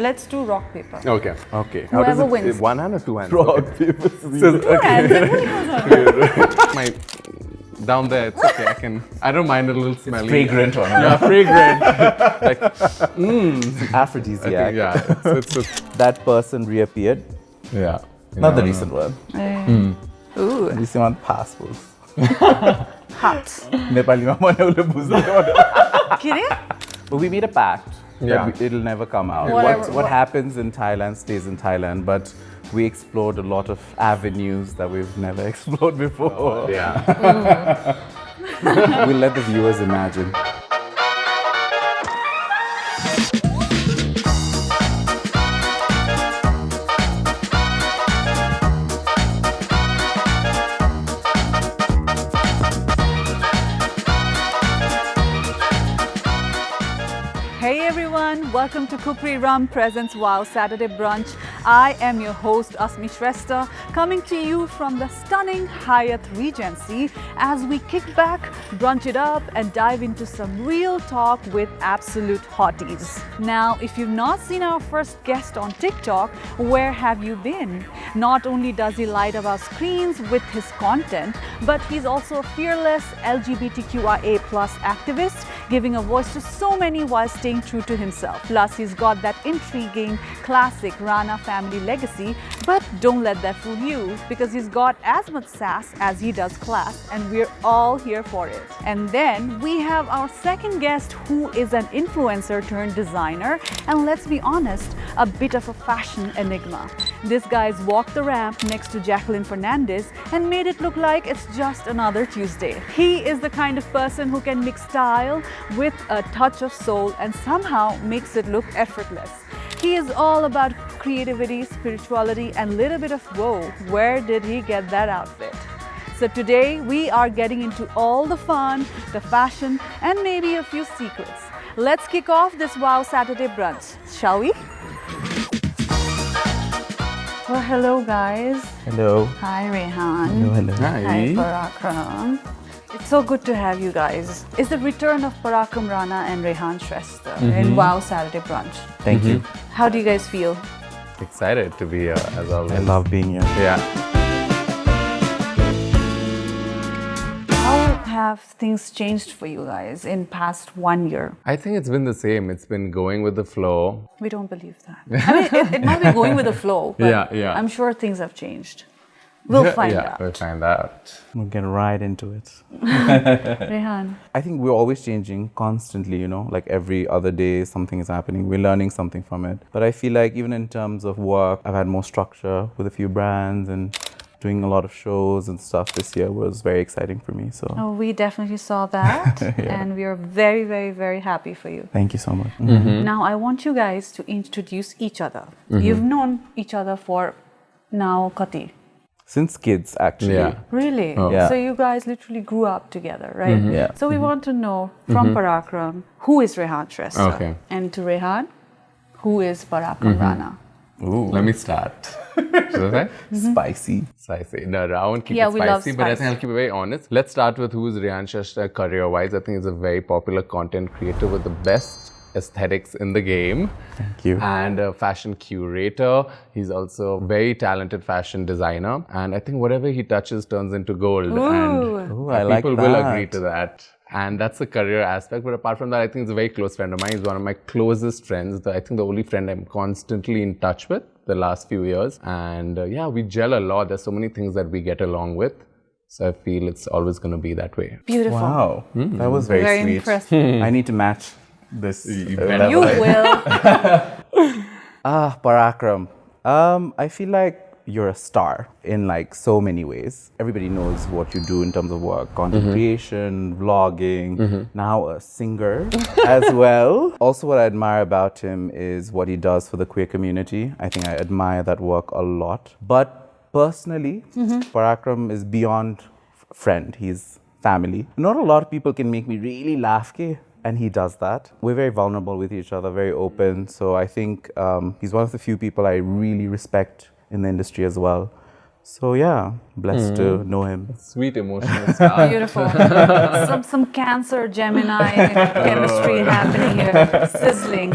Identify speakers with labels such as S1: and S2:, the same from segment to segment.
S1: let's do rock, paper.
S2: Okay.
S3: Okay.
S1: Whoever wins.
S2: One hand or two hands?
S3: Rock, paper, scissors.
S1: Two hands, everybody goes on.
S2: My down there, it's okay. I don't mind a little smelly.
S3: Fragrant one.
S2: Yeah, fragrant. Like,
S3: Aphrodisiac.
S2: yeah. It's
S3: That person reappeared.
S2: yeah.
S3: Not the recent one.
S1: Ooh,
S3: This one passports.
S1: hot.
S3: Nepali ma bhane ule bujhदैन.
S1: Kidding?
S3: But we made a pact
S2: Yeah.
S3: that it'll never come out.
S1: Whatever.
S3: What happens in Thailand stays in Thailand, but we explored a lot of avenues that we've never explored before.
S2: Yeah.
S3: We'll let the viewers imagine.
S1: Hey everyone, welcome to Khukri Rum presents WOW Saturday Brunch. I am your host Asmi Shrestha, coming to you from the stunning Hyatt Regency as we kick back, brunch it up and dive into some real talk with absolute hotties. Now, if you've not seen our first guest on TikTok, where have you been? Not only does he light up our screens with his content, but he's also a fearless LGBTQIA+ activist, giving a voice to so many while staying true to himself. Plus, he's got that intriguing classic Rana family legacy, but don't let that fool you because he's got as much sass as he does class, and we're all here for it. And then we have our second guest, who is an influencer turned designer, and let's be honest, a bit of a fashion enigma. This guy's walked the ramp next to Jacqueline Fernandez and made it look like it's just another Tuesday. He is the kind of person who can mix style with a touch of soul and somehow makes it look effortless. He is all about creativity, spirituality, and a little bit of whoa, where did he get that outfit? So today we are getting into all the fun, the fashion, and maybe a few secrets. Let's kick off this WOW Saturday Brunch, shall we? Well, hello guys.
S3: Hello.
S1: Hi Rehan.
S3: Hello.
S1: Hi Parakram. It's so good to have you guys. It's the return of Parakram Rana and Rehan Shrestha in WOW Saturday Brunch.
S3: Thank you.
S1: How do you guys feel?
S2: Excited to be here as always.
S3: I love being here.
S2: Yeah.
S1: How have things changed for you guys in past 1 year?
S2: I think it's been the same. It's been going with the flow.
S1: We don't believe that. I mean, it might be going with the flow, but
S2: Yeah.
S1: I'm sure things have changed. We'll find out.
S2: We'll find out.
S3: We'll get right into it.
S1: Rehan.
S3: I think we're always changing constantly, you know, like every other day something is happening. We're learning something from it. But I feel like even in terms of work, I've had more structure with a few brands and doing a lot of shows and stuff this year was very exciting for me. So
S1: Oh, we definitely saw that and we are very, very, very happy for you.
S3: thank you so much.
S1: Now, I want you guys to introduce each other. You've known each other for now, Kati.
S3: Since kids, actually.
S2: Yeah.
S1: Really?
S3: Yeah.
S1: So you guys literally grew up together, right?
S3: Yeah.
S1: So we want to know from Parakram, who is Rehan Shrestha?
S2: Okay.
S1: And to Rehan, who is Parakram Rana?
S3: Ooh.
S2: Let me start. Should I say?
S3: Spicy.
S2: Spicy. No, I won't keep
S1: Yeah,
S2: it
S1: we love
S2: spicy, but I think
S1: spice.
S2: I'll keep it very honest. Let's start with who's Rehan Shrestha career-wise. I think he's a very popular content creator with the best aesthetics in the game.
S3: Thank you.
S2: And a fashion curator. He's also a very talented fashion designer. And I think whatever he touches turns into gold. And
S3: Ooh, I like
S2: people
S3: that.
S2: will agree to that. And that's the career aspect. But apart from that, I think he's a very close friend of mine. He's one of my closest friends. I think the only friend I'm constantly in touch with the last few years. And yeah, we gel a lot. There's so many things that we get along with. So I feel it's always going to be that way.
S1: Beautiful.
S3: Wow. That was very,
S1: Very
S3: sweet.
S1: impressive.
S3: I need to match this.
S1: You
S3: level.
S1: will.
S3: Parakram. I feel like you're a star in like so many ways. Everybody knows what you do in terms of work, content creation, vlogging, now a singer as well. Also, what I admire about him is what he does for the queer community. I think I admire that work a lot. But personally, Parakram is beyond friend. He's family. Not a lot of people can make me really laugh, and he does that. We're very vulnerable with each other, very open. So I think he's one of the few people I really respect in the industry as well. So yeah, blessed to know him.
S2: Sweet emotional stuff.
S1: Beautiful. Some Cancer, Gemini chemistry happening here. Sizzling.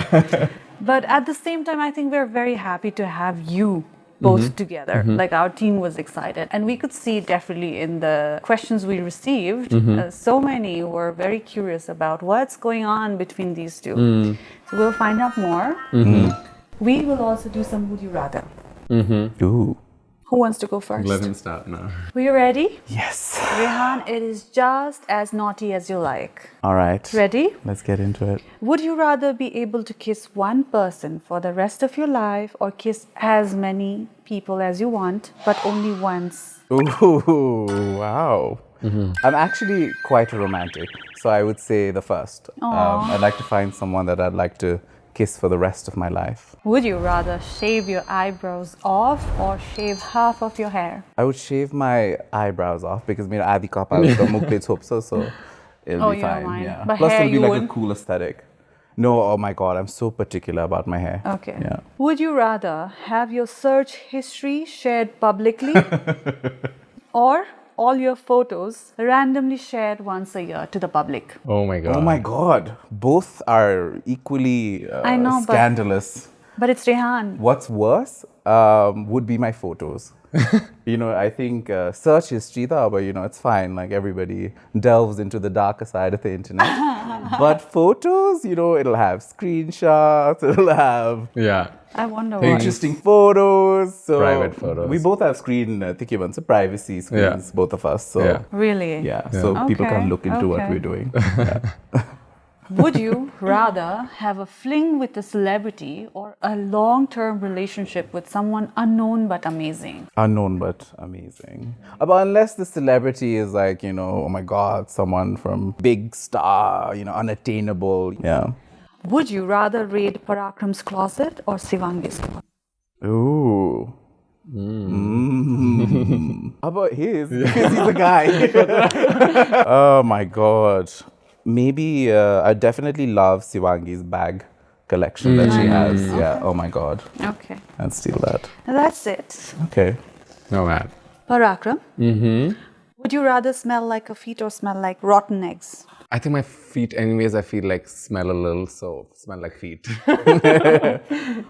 S1: But at the same time, I think we're very happy to have you both together. Like our team was excited, and we could see definitely in the questions we received, so many were very curious about what's going on between these two. So we'll find out more. We will also do some Would You Rather.
S3: Ooh.
S1: Who wants to go first?
S2: Let him start now.
S1: Are you ready?
S3: Yes.
S1: Rehan, it is just as naughty as you like.
S3: All right.
S1: Ready?
S3: Let's get into it.
S1: Would you rather be able to kiss one person for the rest of your life or kiss as many people as you want, but only once?
S3: Ooh, wow. I'm actually quite a romantic, so I would say the first. I'd like to find someone that I'd like to kiss for the rest of my life.
S1: Would you rather shave your eyebrows off or shave half of your hair?
S3: I would shave my eyebrows off because me adi kapal so it'll be
S1: you don't
S3: fine.
S1: mind.
S3: Yeah.
S1: But
S3: Plus
S1: hair
S3: it'll be
S1: you
S3: like
S1: wouldn't?
S3: a cool aesthetic. No, oh my god, I'm so particular about my hair.
S1: Okay.
S3: Yeah.
S1: Would you rather have your search history shared publicly or all your photos randomly shared once a year to the public?
S2: Oh my god.
S3: Oh my god, both are equally
S1: I know, but-
S3: scandalous.
S1: But it's Rehan.
S3: What's worse would be my photos. I think search history, but it's fine. Like everybody delves into the darker side of the internet. But photos, it'll have screenshots, it'll have
S2: Yeah.
S1: I wonder why.
S3: interesting photos. So
S2: Private photos.
S3: We both have privacy screens, both of us. So
S2: Yeah.
S1: Really?
S3: so people
S1: Okay,
S3: can look into what
S1: okay.
S3: we're doing.
S1: Would you rather have a fling with a celebrity or a long-term relationship with someone unknown but amazing?
S3: Unknown but amazing. But unless the celebrity is like, oh my god, someone from big star, unattainable. Yeah.
S1: Would you rather raid Parakram's closet or Sivangi's closet?
S3: Ooh. How about his? Because he's a guy. Oh my god. Maybe I definitely love Sivangi's bag collection that she has. Yeah. Oh my god.
S1: Okay.
S3: I'd steal that.
S1: That's it.
S3: Okay.
S2: No man.
S1: Parakram? Would you rather smell like a feet or smell like rotten eggs?
S2: I think my feet, anyways, I feel like smell a little, so smell like feet.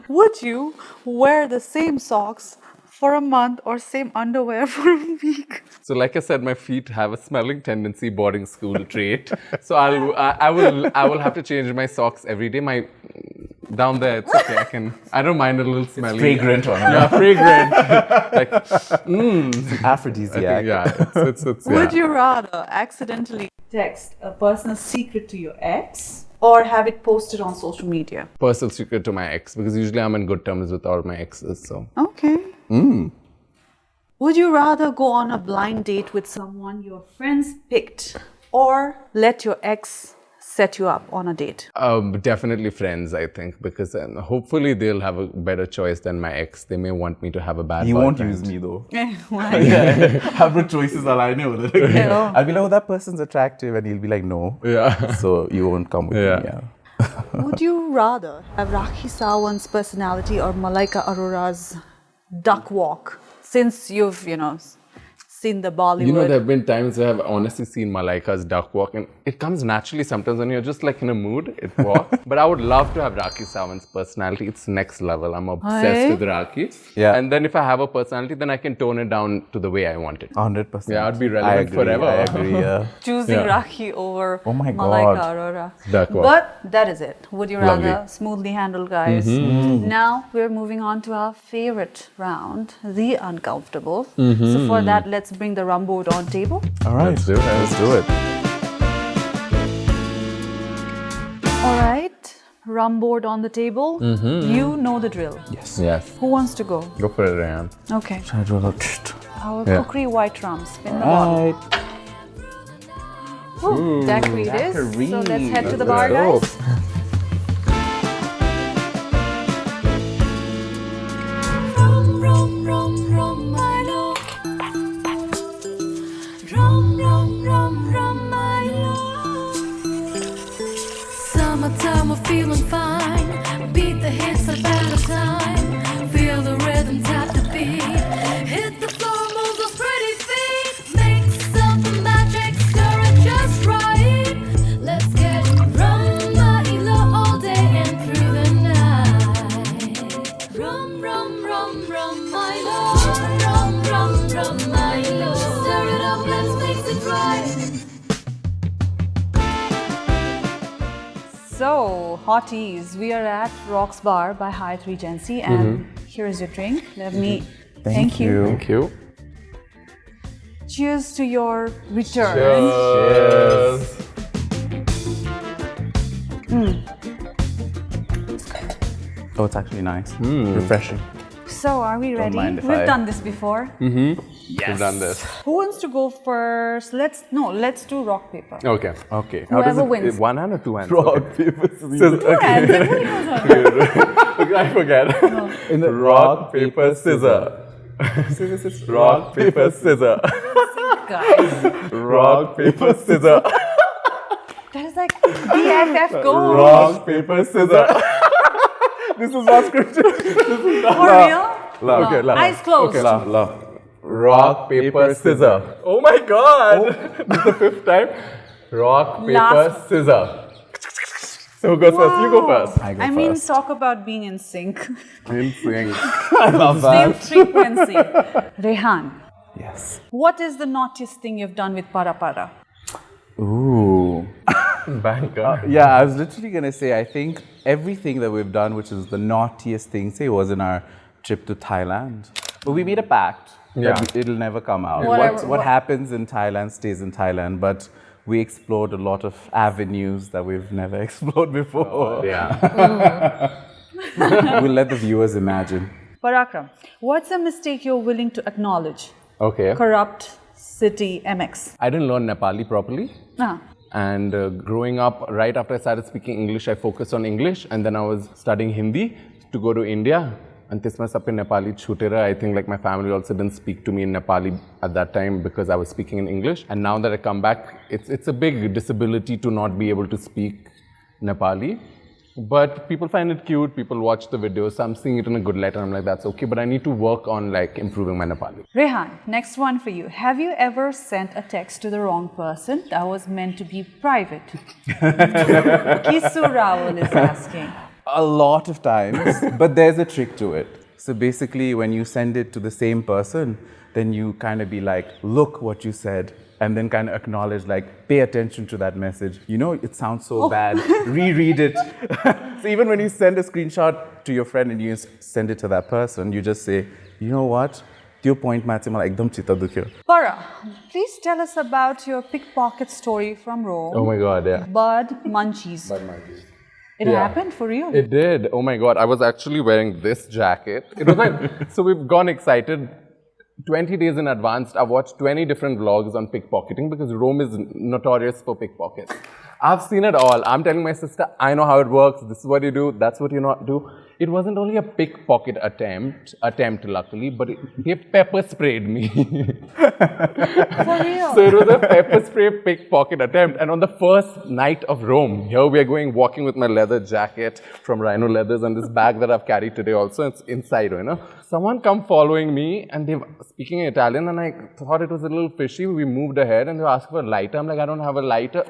S1: Would you wear the same socks for a month or same underwear for a week?
S2: So, like I said, my feet have a smelling tendency, boarding school trait. So I will have to change my socks every day. My down there, it's okay. I don't mind a little smelly.
S3: Fragrant one.
S2: Yeah, fragrant. Like,
S3: Aphrodisiac.
S2: it's
S1: Would you rather accidentally text a personal secret to your ex or have it posted on social media?
S2: personal secret to my ex, because usually I'm in good terms with all my exes. So
S1: Okay. Would you rather go on a blind date with someone your friends picked or let your ex set you up on a date?
S2: definitely friends, I think, because hopefully they'll have a better choice than my ex. They may want me to have a bad
S3: He won't
S2: boyfriend.
S3: use me though.
S1: Why?
S3: Have no choices, all I know.
S1: Yeah.
S3: I'll be like, oh, that person's attractive, and he'll be like, no.
S2: Yeah.
S3: So you won't come with
S2: Yeah.
S3: me. Yeah.
S1: Would you rather have Rakhi Sawant's personality or Malaika Arora's duck walk? Since you've, seen the Bollywood.
S2: There have been times where I've honestly seen Malaika's duck walk, and it comes naturally sometimes when you're just like in a mood, it walks. But I would love to have Rakhi Sawant's personality. It's next level. I'm obsessed
S1: Aye.
S2: with Rakhi.
S3: Yeah.
S2: And then if I have a personality, then I can tone it down to the way I want it.
S3: 100%.
S2: Yeah, I'd be relevant forever.
S3: I agree, yeah.
S1: Choosing
S2: Yeah.
S1: Rakhi over
S3: Oh my
S1: Malaika
S3: God.
S1: Arora.
S2: Duck walk.
S1: But that is it. Would you rather
S2: Lovely.
S1: smoothly handled, guys? Now we're moving on to our favorite round, the uncomfortable. So for that, let's bring the rum board on table.
S3: All right.
S2: Let's do it.
S3: Let's do it.
S1: All right, rum board on the table. You know the drill.
S3: Yes.
S2: Yes.
S1: Who wants to go?
S2: Go for it, Rehan.
S1: Okay.
S3: Try to do a
S1: Our
S2: Yeah.
S1: Khukri white rum. Spin the bottle.
S3: Right.
S1: Ooh, daiquiri it is.
S3: daiquiri.
S1: So let's head to the
S3: Let's
S1: bar,
S3: go.
S1: guys.
S4: Rum, rum, rum, rum, my love. Rum, rum, rum, rum, my love. Summertime, we're feeling fine. Beat the hits up at a time. Feel the rhythm, tap the beat. Hit the floor, move those pretty feet. Mix up the magic, stir it just right. Let's get rum, my Rum, rum, rum, rum, my love. Rum, rum, rum, my love. Stir it up, let's mix it right.
S1: So, hotties, we are at Rocks Bar by Hyatt Regency, and here is your drink. Let me thank you.
S2: Thank you.
S1: Cheers to your return.
S2: Cheers.
S3: Oh, it's actually nice. Refreshing.
S1: So, are we ready?
S3: mind if
S1: We've
S3: I-
S1: done this before.
S2: We've done this.
S1: Who wants to go first? Let's do rock paper.
S2: Okay.
S3: Okay.
S1: Whoever wins.
S2: One hand or two hands?
S3: Rock, paper, scissors.
S1: And everybody knows how to do it.
S2: I forget.
S3: In the
S2: Rock, paper, scissor. Rock, paper, scissor.
S1: Guys,
S2: Rock, paper, scissor.
S1: that is like BFF gold.
S2: Rock, paper, scissor. This is not scripted.
S1: For real?
S3: Love.
S2: Okay, love.
S1: Eyes closed.
S3: Okay, love.
S2: Rock, paper, scissor. Oh my god! This is the fifth time. Rock, paper,
S1: Last-
S2: scissor. So who goes first? You go first.
S3: I go first.
S1: talk about being in sync.
S2: In sync.
S3: I love
S1: Same
S3: that.
S1: frequency. Rehan,
S3: Yes.
S1: what is the naughtiest thing you've done with Para?
S3: Ooh.
S2: Banker.
S3: Yeah, I was literally going to say, I think everything that we've done, which is the naughtiest thing, say, was in our trip to Thailand. But we made a pact that it'll never come out. What happens in Thailand stays in Thailand, but we explored a lot of avenues that we've never explored before.
S2: Yeah.
S3: We'll let the viewers imagine.
S1: Parakram, what's a mistake you're willing to acknowledge?
S2: Okay.
S1: Corrupt city MX.
S2: I didn't learn Nepali properly.
S1: Ah.
S2: And growing up, right after I started speaking English, I focused on English. And then I was studying Hindi to go to India. And त्यसमा सबै Nepali छुटेर, I think like my family also didn't speak to me in Nepali at that time because I was speaking in English. And now that I come back, it's a big disability to not be able to speak Nepali. But people find it cute, people watch the videos, so I'm seeing it in a good light and I'm like, that's okay, but I need to work on like improving my Nepali.
S1: Rehan, next one for you. Have you ever sent a text to the wrong person that was meant to be private? Kisu Rawal is asking.
S3: A lot of times, but there's a trick to it. So basically, when you send it to the same person, then you kind of be like, look what you said, and then kind of acknowledge, like, pay attention to that message. You know, it sounds so bad. Reread it. So even when you send a screenshot to your friend and you send it to that person, you just say, you know what? Your point, मलाई एकदम चित्त दुख्यो.
S1: Para, please tell us about your pickpocket story from Rome.
S2: Oh my god, yeah.
S1: Bud Munchies. It happened for real.
S2: It did. Oh my god, I was actually wearing this jacket. It was like, so we've gone excited 20 days in advance. I've watched 20 different vlogs on pickpocketing because Rome is notorious for pickpockets. I've seen it all. I'm telling my sister, I know how it works. This is what you do. That's what you not do. It wasn't only a pickpocket attempt luckily, but he pepper sprayed me.
S1: For real.
S2: So it was a pepper spray pickpocket attempt. And on the first night of Rome, here we are walking with my leather jacket from Rhino Leathers and this bag that I've carried today also. It's inside, you know. Someone come following me and they were speaking in Italian and I thought it was a little fishy. We moved ahead and they were asking for a lighter. I'm like, I don't have a lighter.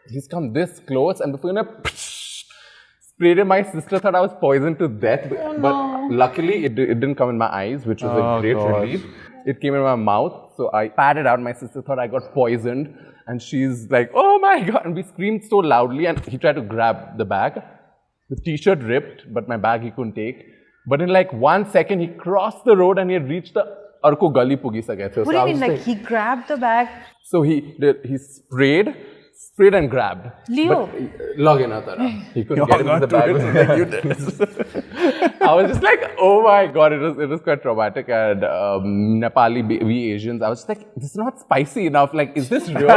S2: He's come this close and before you know, sprayed it. My sister thought I was poisoned to death. But luckily it didn't come in my eyes, which was a great relief. It came in my mouth. So I patted out. My sister thought I got poisoned. And she's like, oh my God. And we screamed so loudly. And he tried to grab the bag. The t-shirt ripped, but my bag he couldn't take. But in like 1 second, he crossed the road and he had reached the Arko Gali Pugi Sagay.
S1: What do you mean? Like he grabbed the bag?
S2: So he sprayed and grabbed.
S1: Leo.
S2: He couldn't get into the bag. I was just like, oh my God, it was quite traumatic. And Nepali, we Asians, I was just like, this is not spicy enough. Like, is this real?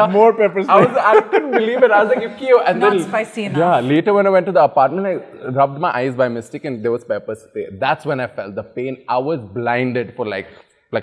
S3: More pepper spray.
S2: I couldn't believe it. I was like, and
S1: Not
S2: then,
S1: spicy enough.
S2: Yeah, later when I went to the apartment, I rubbed my eyes by mistake and there was pepper spray. That's when I felt the pain. I was blinded for like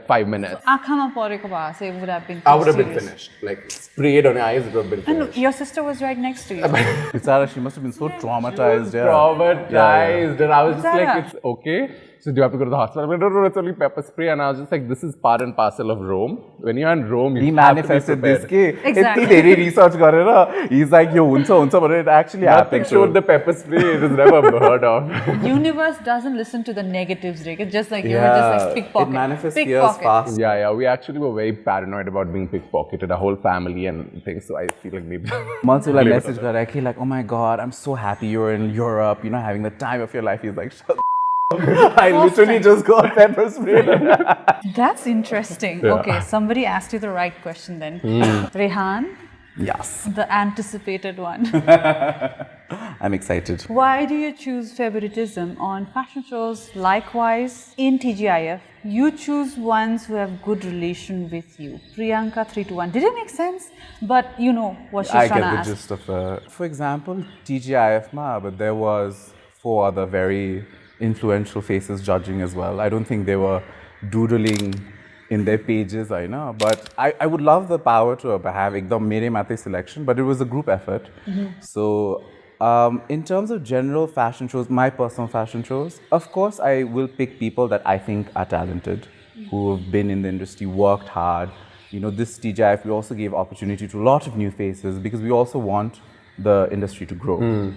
S2: 5 minutes.
S1: Akhama poreko bha, so it would have been
S2: I would have been
S1: serious.
S2: finished. Like sprayed on your eyes, it would have been
S1: And
S2: finished.
S1: your sister was right next to you.
S3: Bisara, she must have been so traumatized.
S2: Traumatized. And I was just
S1: Zara.
S2: like, it's okay. so do you have to go to the hospital? I went, no, it's only pepper spray. And I was just like, this is part and parcel of Rome. When you're in Rome, you
S3: He
S2: have
S3: manifested
S2: to be
S3: this.
S2: prepared.
S1: Exactly.
S3: Exactly. research garera. He's like, yo, unsa, but it actually
S2: Nothing
S3: happened.
S2: showed the pepper spray. It was never heard of.
S1: Universe doesn't listen to the negatives, Rick. It's just like you were just like pickpocket.
S3: It manifests fears
S1: Pickpocket.
S3: fast.
S2: Yeah, we actually were very paranoid about being pickpocketed, our whole family and things. So I feel like maybe.
S3: Months like message garaki like, oh my god, I'm so happy you're in Europe, having the time of your life. He's like, shut I literally just got pepper spray.
S1: That's interesting.
S2: Yeah.
S1: Okay, somebody asked you the right question then. Rehan,
S3: Yes.
S1: the anticipated one.
S3: I'm excited.
S1: Why do you choose favoritism on fashion shows? Likewise, in TGIF, you choose ones who have good relation with you. Priyanka 321. Did it make sense? But you know what she's
S3: I
S1: trying
S3: get
S1: to
S3: the
S1: ask.
S3: gist of it. For example, TGIF ma, but there was 4 other very influential faces judging as well. I don't think they were doodling in their pages, I know. But I would love the power to have ekdam mere mate selection, but it was a group effort. So in terms of general fashion shows, my personal fashion shows, of course I will pick people that I think are talented, who have been in the industry, worked hard. This TGIF, we also gave opportunity to a lot of new faces because we also want the industry to grow.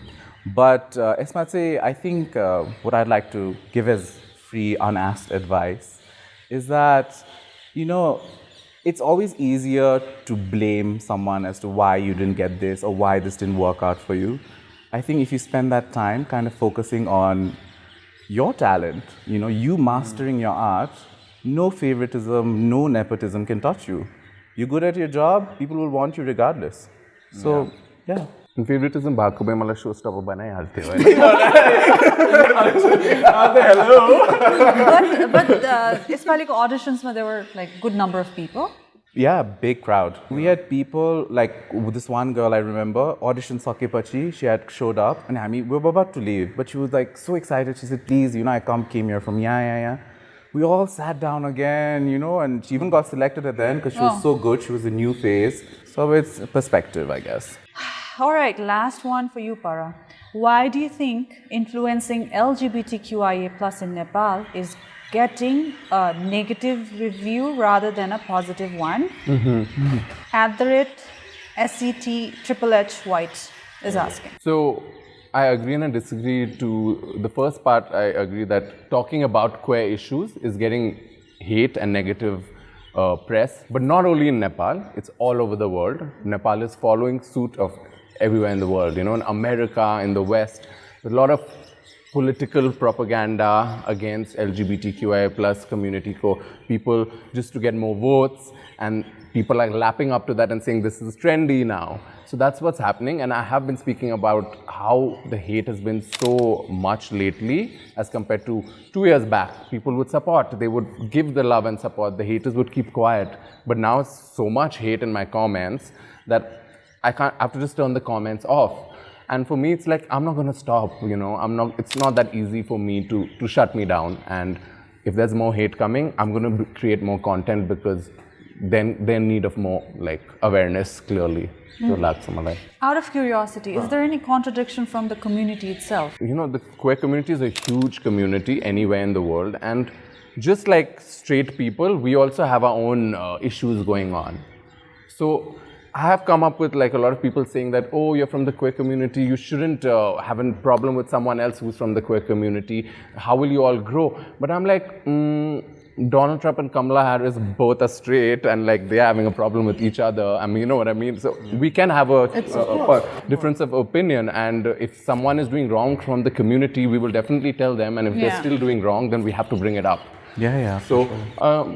S3: But Esmatse, I think what I'd like to give as free, unasked advice is that, it's always easier to blame someone as to why you didn't get this or why this didn't work out for you. I think if you spend that time kind of focusing on your talent, you mastering your art, no favoritism, no nepotism can touch you. You're good at your job, people will want you regardless. So, yeah.
S2: In favoritism, Bhakube mala showstopper banai halte ho.
S1: But Ispali ko auditions, there were like good number of people.
S3: Yeah, big crowd. We had people like this one girl I remember, audition Sakepachi, she had showed up and we were about to leave, but she was like so excited. She said, please, I came here from yeah. We all sat down again, and she even got selected at the end because she was so good. She was a new face. So it's perspective, I guess.
S1: All right, last one for you, Para. Why do you think influencing LGBTQIA plus in Nepal is getting a negative review rather than a positive one? @SET White is asking.
S2: So I agree and I disagree to the first part. I agree that talking about queer issues is getting hate and negative press, but not only in Nepal, it's all over the world. Nepal is following suit of everywhere in the world, in America, in the West, there's a lot of political propaganda against LGBTQIA plus community, people just to get more votes, and people are lapping up to that and saying this is trendy now. So that's what's happening, and I have been speaking about how the hate has been so much lately as compared to 2 years back. People would support, they would give the love and support, the haters would keep quiet. But now it's so much hate in my comments that I have to just turn the comments off. And for me, it's like, I'm not going to stop, it's not that easy for me to shut me down. And if there's more hate coming, I'm going to create more content because then they're in need of more awareness, clearly.
S1: Out of curiosity, is there any contradiction from the community itself?
S2: The queer community is a huge community anywhere in the world. And just like straight people, we also have our own issues going on. So I have come up with a lot of people saying that, oh, you're from the queer community, you shouldn't have a problem with someone else who's from the queer community. How will you all grow? But I'm like, Donald Trump and Kamala Harris both are straight and they're having a problem with each other. I mean, you know what I mean? So we can have a difference of opinion, and if someone is doing wrong from the community, we will definitely tell them, and if they're still doing wrong, then we have to bring it up.
S3: Yeah.
S2: So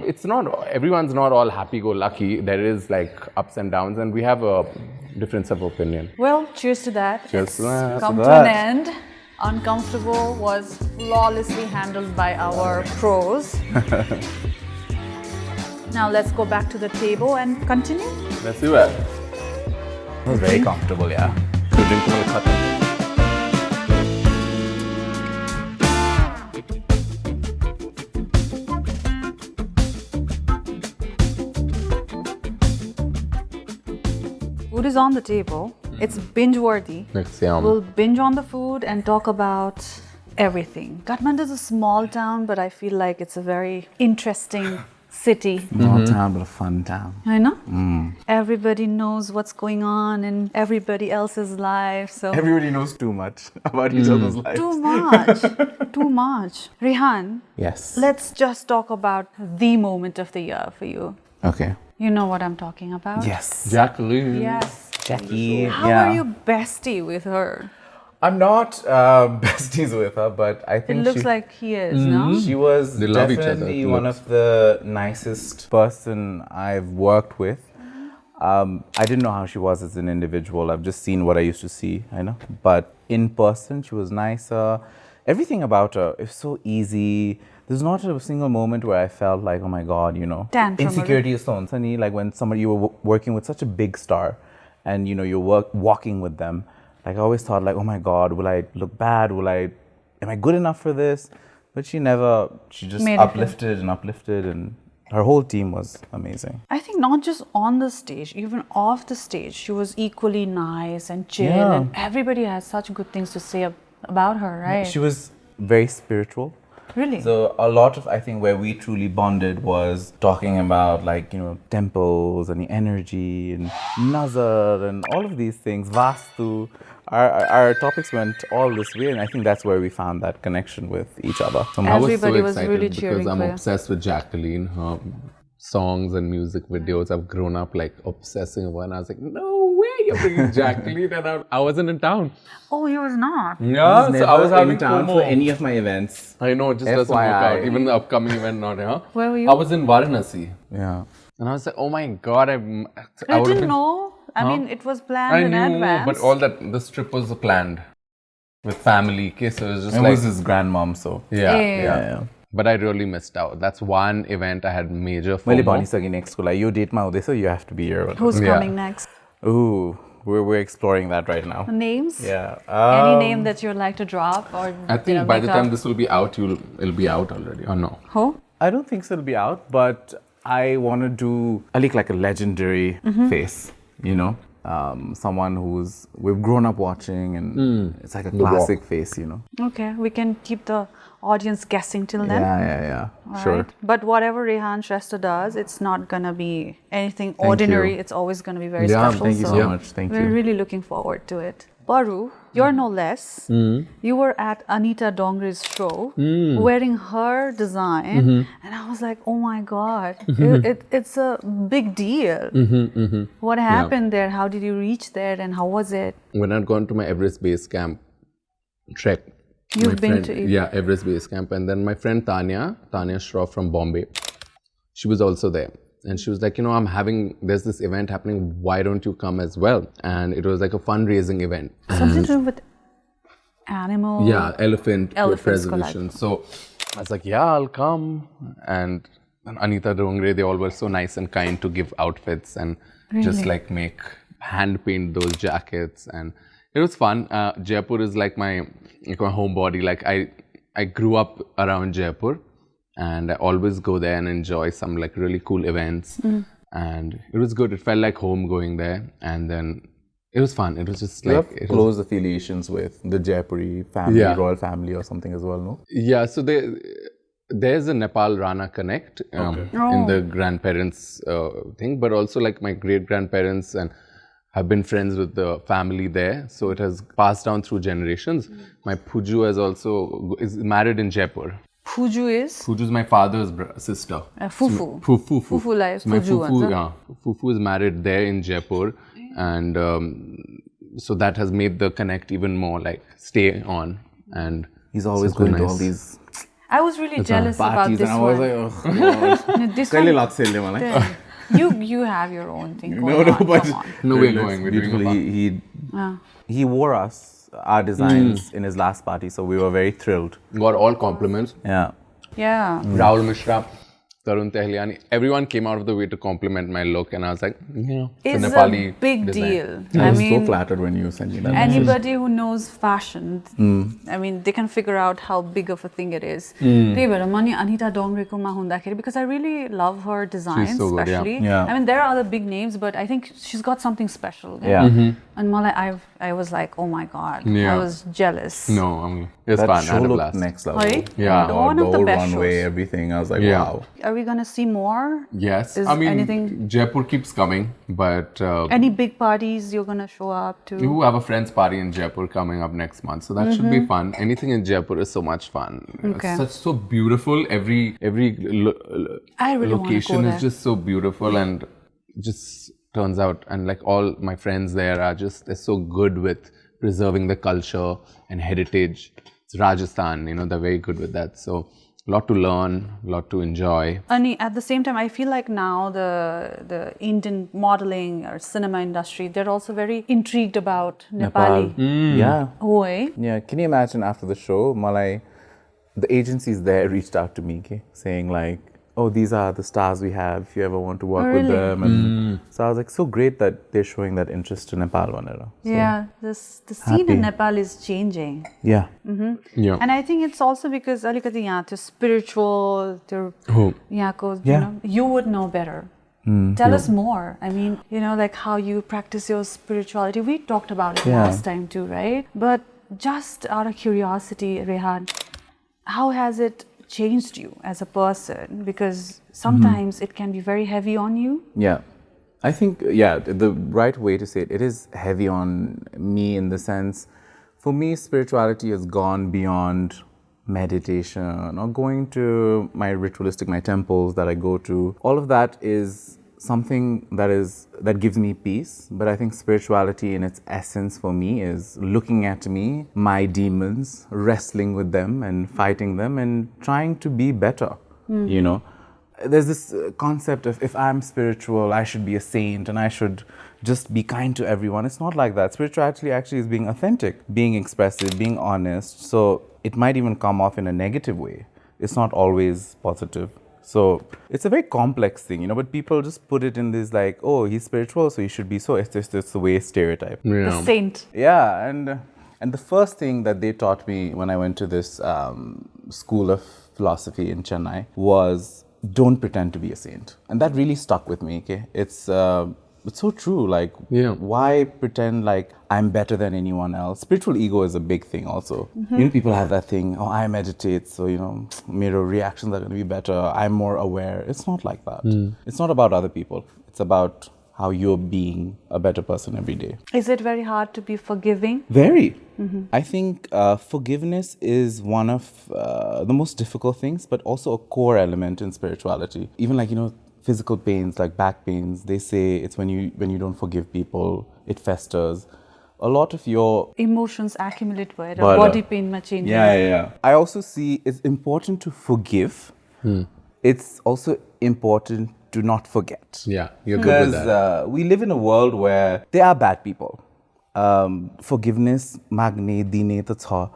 S2: it's not, everyone's not all happy-go-lucky. There is ups and downs, and we have a difference of opinion.
S1: Well, cheers to that.
S2: Cheers to that.
S1: Come to an end. Uncomfortable was flawlessly handled by our pros. Now let's go back to the table and continue.
S2: Let's do it.
S3: It was very comfortable, yeah.
S1: Food is on the table. It's binge-worthy.
S2: Let's see.
S1: We'll binge on the food and talk about everything. Kathmandu is a small town, but I feel like it's a very interesting city.
S3: Small town, but a fun town.
S1: I know. Everybody knows what's going on in everybody else's life. So
S3: Everybody knows too much about each other's lives.
S1: too much, too much. Rehan,
S3: Yes.
S1: let's just talk about the moment of the year for you.
S3: Okay.
S1: You know what I'm talking about?
S3: Yes.
S2: Jacqueline.
S1: Yes.
S3: Jackie.
S1: How are you bestie with her?
S3: I'm not besties with her, but I
S1: It
S3: think
S1: looks like he is, no?
S3: she was
S2: They love each other,
S3: definitely
S2: it
S3: one
S2: looks.
S3: of the nicest person I've worked with. I didn't know how she was as an individual. I've just seen what I used to see, I know. But in person, she was nicer. Everything about her is so easy. There's not a single moment where I felt like, oh my God, you know,
S1: Tantrum.
S3: insecurity is so unsunny. Like when somebody you were working with such a big star, and you know you're walking with them. Like I always thought, like, oh my God, will I look bad? Am I good enough for this? But she never. She just
S1: Made it
S3: uplifted, and her whole team was amazing.
S1: I think not just on the stage, even off the stage, she was equally nice and chill,
S3: Yeah.
S1: and everybody has such good things to say about her, right?
S3: She was very spiritual.
S1: Really?
S3: So a lot of, I think, where we truly bonded was talking about, like, you know, temples and the energy and nazar and all of these things, vastu. Our topics went all this way, and I think that's where we found that connection with each other.
S2: I was so
S1: Everybody was
S2: excited
S1: really
S2: because
S1: cheering
S2: I'm
S1: for you.
S2: obsessed with Jacqueline. Her songs and music videos. I've grown up like obsessing over, and I was like, no way, you're bringing Jacqueline, and I wasn't in town.
S1: Oh, he was not.
S2: Yeah, so I was having
S3: in town
S2: FOMO.
S3: for any of my events.
S2: I know, it just doesn't work
S3: FYI.
S2: out. Even the upcoming event, not here.
S1: Where were you?
S2: I was in Varanasi,
S3: Yeah.
S2: and I was like, oh my God, I
S1: You
S2: would've
S1: didn't
S2: been-
S1: know? I mean, it was planned
S2: I
S1: in
S2: knew,
S1: advance.
S2: but all that, this trip was planned with family. Okay, so it was just
S3: It
S2: like,
S3: was his grandmom, so.
S2: yeah.
S1: Yeah.
S2: But I really missed out. That's one event I had major
S3: Well,
S2: FOMO.
S3: Bonnie next school, like, you date my so you have to be here.
S1: Who's
S2: Yeah.
S1: coming next?
S3: Ooh, we're exploring that right now.
S1: Names?
S3: Yeah.
S1: Any name that you'd like to drop? Or
S2: I think by the
S1: make
S2: time
S1: up?
S2: this will be out, it'll be out already, or no?
S1: Who?
S3: I don't think so it'll be out, but I want to do like a legendary face, you know? Someone we've grown up watching, and it's like a classic face, you know?
S1: Okay, we can keep the audience guessing till then.
S3: Yeah.
S1: All
S3: Sure.
S1: right. But whatever Rehan Shrestha does, it's not gonna be anything ordinary.
S3: you.
S1: It's always gonna be very
S2: Yeah,
S1: special.
S3: Thank you
S1: so
S3: so much. Thank
S1: we're
S3: you.
S1: really looking forward to it. Baru, you're no less. You were at Anita Dongre's show wearing her design, and I was like, oh my God, it's a big deal. What happened there? How did you reach there, and how was it?
S2: When I'd gone to my Everest Base Camp trek.
S1: You've
S2: my
S1: been
S2: friend,
S1: to
S2: Yeah, Everest Base Camp. And then my friend Tanya Shroff from Bombay, she was also there. And she was like, you know, there's this event happening, why don't you come as well? And it was like a fundraising event.
S1: Something to do with animal.
S2: Yeah, elephant
S1: Elephants
S2: preservation. So I was like, yeah, I'll come. And Anita Dongre, they all were so nice and kind to give outfits and just like hand paint those jackets. And it was fun. Jaipur is like my homebody. Like I grew up around Jaipur, and I always go there and enjoy some like really cool events. And it was good. It felt like home going there. And then it was fun. It was just
S3: You
S2: like...
S3: have close affiliations with the Jaipuri family, royal family or something as well, no?
S2: Yeah, so there's a Nepal Rana Connect in the grandparents thing, but also like my great-grandparents and have been friends with the family there. So it has passed down through generations. My Puju is married in Jaipur.
S1: Puju is?
S2: Puju is my father's sister.
S1: Fufu.
S2: Fufu.
S1: Fufu like
S2: So my
S1: Puju,
S2: Fufu,
S1: huh?
S2: Fufu is married there in Jaipur. And so that has made the connect even more like stay on. And
S3: He's always
S2: super
S3: going to
S2: nice.
S3: all these
S1: I was really jealous about
S3: parties,
S1: this
S3: and I was
S1: one.
S3: like, oh, God.
S1: This
S3: Kaile
S1: one,
S3: lagse le malai.
S1: you have your own thing going on.
S3: but
S1: Come on.
S2: No, we're going. We're doing
S3: Beautiful.
S2: a
S3: He wore our designs in his last party, so we were very thrilled.
S2: got all compliments.
S3: Yeah.
S1: Yeah.
S2: Rahul Mishra, Tarun Tehliani, everyone came out of the way to compliment my look, and I was like,
S1: It's
S2: a Nepali
S1: a big
S2: design.
S1: deal.
S3: I was
S1: mean,
S3: so flattered when you sent me that.
S1: anybody who knows fashion, I mean, they can figure out how big of a thing it is. Anita Dongre ko ma hundakeri, because I really love her designs,
S2: so good, yeah.
S1: especially.
S3: Yeah.
S1: I mean, there are other big names, but I think she's got something special.
S3: Yeah.
S1: And Malay, I was like, oh my God,
S2: Yeah.
S1: I was jealous.
S2: No, It's
S3: that
S2: fun. I
S3: show
S2: had a
S3: looked
S2: blast.
S3: next level.
S1: Right?
S2: Yeah.
S3: Oh my
S1: One
S3: God,
S1: of
S3: the
S1: the
S3: whole
S1: best
S3: runway,
S1: shows.
S3: everything. I was like,
S2: Yeah.
S3: wow.
S1: Are we gonna see more?
S2: Yes.
S1: Is
S2: I mean,
S1: anything-
S2: Jaipur keeps coming, but
S1: Any big parties you're gonna show up to?
S2: you have a friend's party in Jaipur coming up next month, so that should be fun. Anything in Jaipur is so much fun.
S1: Okay.
S2: It's so beautiful. Every
S1: I really wanna
S2: location
S1: go
S2: is
S1: there.
S2: just so beautiful, and just turns out, and like all my friends there are just, they're so good with preserving the culture and heritage. It's Rajasthan, they're very good with that. So a lot to learn, a lot to enjoy.
S1: And at the same time, I feel like now the Indian modeling or cinema industry, they're also very intrigued about Nepali.
S3: Yeah.
S1: Oi.
S3: Yeah. Can you imagine after the show, Malay, the agencies there reached out to me, okay, saying like, oh, these are the stars we have, if you ever want to work with
S1: really?
S3: them. And so I was like, so great that they're showing that interest in Nepal. So,
S1: Yeah, the scene
S3: happy.
S1: in Nepal is changing.
S3: Yeah.
S2: Yeah.
S1: And I think it's also because alikati yaha त्यो spiritual, त्यो
S2: Oh.
S1: यहाँको,
S3: Yeah.
S1: you would know better. Tell us more. I mean, like how you practice your spirituality. We talked about it
S3: Yeah.
S1: last time too, right? But just out of curiosity, Rehan, how has it changed you as a person? Because sometimes it can be very heavy on you.
S3: Yeah. I think, the right way to say it is heavy on me in the sense, for me, spirituality has gone beyond meditation or going to my temples that I go to. All of that is something that gives me peace. But I think spirituality in its essence for me is looking at me, my demons, wrestling with them and fighting them and trying to be better, There's this concept of if I'm spiritual, I should be a saint and I should just be kind to everyone. It's not like that. Spirituality actually is being authentic, being expressive, being honest. So it might even come off in a negative way. It's not always positive. So it's a very complex thing, but people just put it in this like, oh, he's spiritual, so he should be so. It's just the way stereotype.
S1: The saint.
S3: Yeah, and the first thing that they taught me when I went to this school of philosophy in Chennai was don't pretend to be a saint, and that really stuck with me. Okay, it's so true. Like, why pretend like I'm better than anyone else? Spiritual ego is a big thing also. People have that thing, oh, I meditate, so mirror reactions are going to be better. I'm more aware. It's not like that. It's not about other people. It's about how you're being a better person every day.
S1: Is it very hard to be forgiving?
S3: Very. I think forgiveness is one of the most difficult things, but also a core element in spirituality. Even like, physical pains, like back pains, they say it's when you don't forgive people, it festers. A lot of your
S1: Emotions accumulate by
S3: But,
S1: body pain ma change.
S3: Yeah. I also see it's important to forgive. It's also important to not forget.
S2: Yeah, you're good with that.
S3: Because we live in a world where there are bad people. Forgiveness, magne, dine, ta cha.